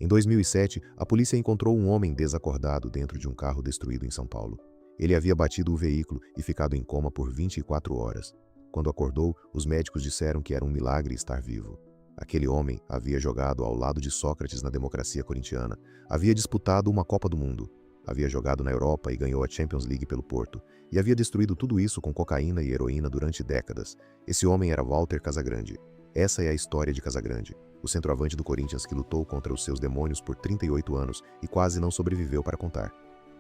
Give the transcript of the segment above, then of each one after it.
Em 2007, a polícia encontrou um homem desacordado dentro de um carro destruído em São Paulo. Ele havia batido o veículo e ficado em coma por 24 horas. Quando acordou, os médicos disseram que era um milagre estar vivo. Aquele homem havia jogado ao lado de Sócrates na democracia corintiana, havia disputado uma Copa do Mundo, havia jogado na Europa e ganhou a Champions League pelo Porto, e havia destruído tudo isso com cocaína e heroína durante décadas. Esse homem era Walter Casagrande. Essa é a história de Casagrande, o centroavante do Corinthians que lutou contra os seus demônios por 38 anos e quase não sobreviveu para contar.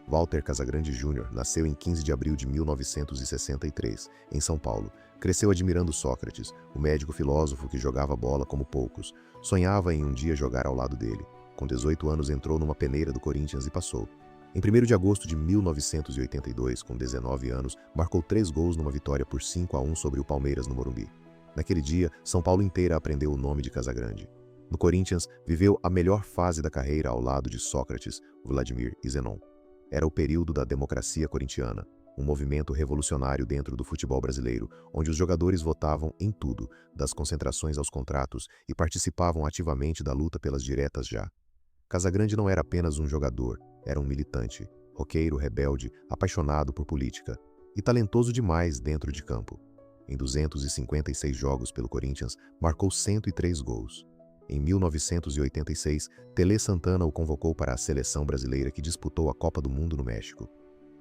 Walter Casagrande Júnior nasceu em 15 de abril de 1963, em São Paulo. Cresceu admirando Sócrates, o médico filósofo que jogava bola como poucos. Sonhava em um dia jogar ao lado dele. Com 18 anos entrou numa peneira do Corinthians e passou. Em 1º de agosto de 1982, com 19 anos, marcou 3 gols numa vitória por 5-1 sobre o Palmeiras no Morumbi. Naquele dia, São Paulo inteira aprendeu o nome de Casagrande. No Corinthians, viveu a melhor fase da carreira ao lado de Sócrates, Vladimir e Zenon. Era o período da democracia corintiana, um movimento revolucionário dentro do futebol brasileiro, onde os jogadores votavam em tudo, das concentrações aos contratos, e participavam ativamente da luta pelas diretas já. Casagrande não era apenas um jogador, era um militante, roqueiro rebelde, apaixonado por política, e talentoso demais dentro de campo. Em 256 jogos pelo Corinthians, marcou 103 gols. Em 1986, Tele Santana o convocou para a seleção brasileira que disputou a Copa do Mundo no México.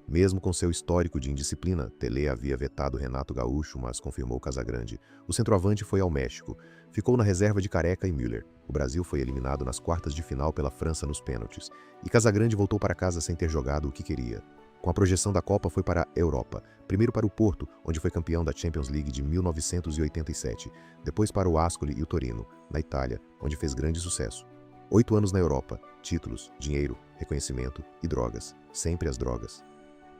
Mesmo com seu histórico de indisciplina, Tele havia vetado Renato Gaúcho, mas confirmou Casagrande. O centroavante foi ao México. Ficou na reserva de Careca e Müller. O Brasil foi eliminado nas quartas de final pela França nos pênaltis. E Casagrande voltou para casa sem ter jogado o que queria. Com a projeção da Copa foi para a Europa, primeiro para o Porto, onde foi campeão da Champions League de 1987, depois para o Ascoli e o Torino, na Itália, onde fez grande sucesso. 8 anos na Europa, títulos, dinheiro, reconhecimento e drogas, sempre as drogas.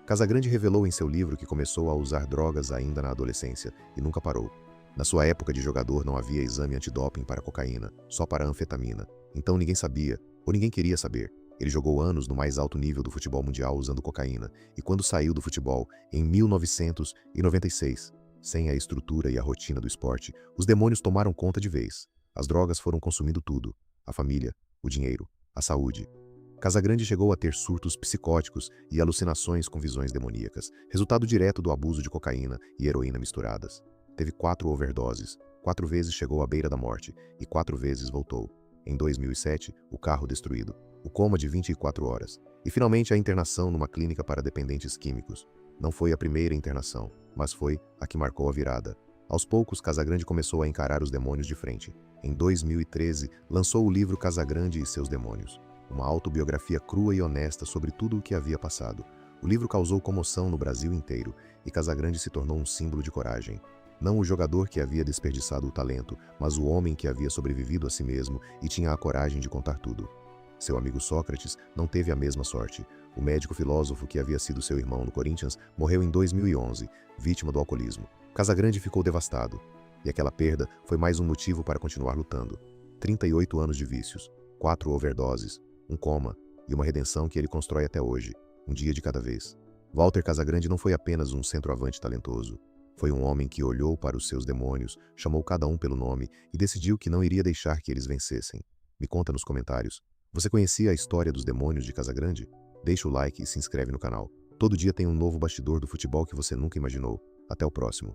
Casagrande revelou em seu livro que começou a usar drogas ainda na adolescência e nunca parou. Na sua época de jogador não havia exame antidoping para cocaína, só para anfetamina, então ninguém sabia, ou ninguém queria saber. Ele jogou anos no mais alto nível do futebol mundial usando cocaína, e quando saiu do futebol, em 1996, sem a estrutura e a rotina do esporte, os demônios tomaram conta de vez. As drogas foram consumindo tudo: a família, o dinheiro, a saúde. Casagrande chegou a ter surtos psicóticos e alucinações com visões demoníacas, resultado direto do abuso de cocaína e heroína misturadas. Teve 4 overdoses, 4 vezes chegou à beira da morte e 4 vezes voltou. Em 2007, o carro destruído, o coma de 24 horas e finalmente a internação numa clínica para dependentes químicos. Não foi a primeira internação, mas foi a que marcou a virada. Aos poucos, Casagrande começou a encarar os demônios de frente. Em 2013, lançou o livro Casagrande e seus Demônios, uma autobiografia crua e honesta sobre tudo o que havia passado. O livro causou comoção no Brasil inteiro e Casagrande se tornou um símbolo de coragem. Não o jogador que havia desperdiçado o talento, mas o homem que havia sobrevivido a si mesmo e tinha a coragem de contar tudo. Seu amigo Sócrates não teve a mesma sorte. O médico filósofo que havia sido seu irmão no Corinthians morreu em 2011, vítima do alcoolismo. Casagrande ficou devastado. E aquela perda foi mais um motivo para continuar lutando. 38 anos de vícios, 4 overdoses, um coma e uma redenção que ele constrói até hoje, um dia de cada vez. Walter Casagrande não foi apenas um centroavante talentoso. Foi um homem que olhou para os seus demônios, chamou cada um pelo nome e decidiu que não iria deixar que eles vencessem. Me conta nos comentários. Você conhecia a história dos demônios de Casagrande? Deixa o like e se inscreve no canal. Todo dia tem um novo bastidor do futebol que você nunca imaginou. Até o próximo.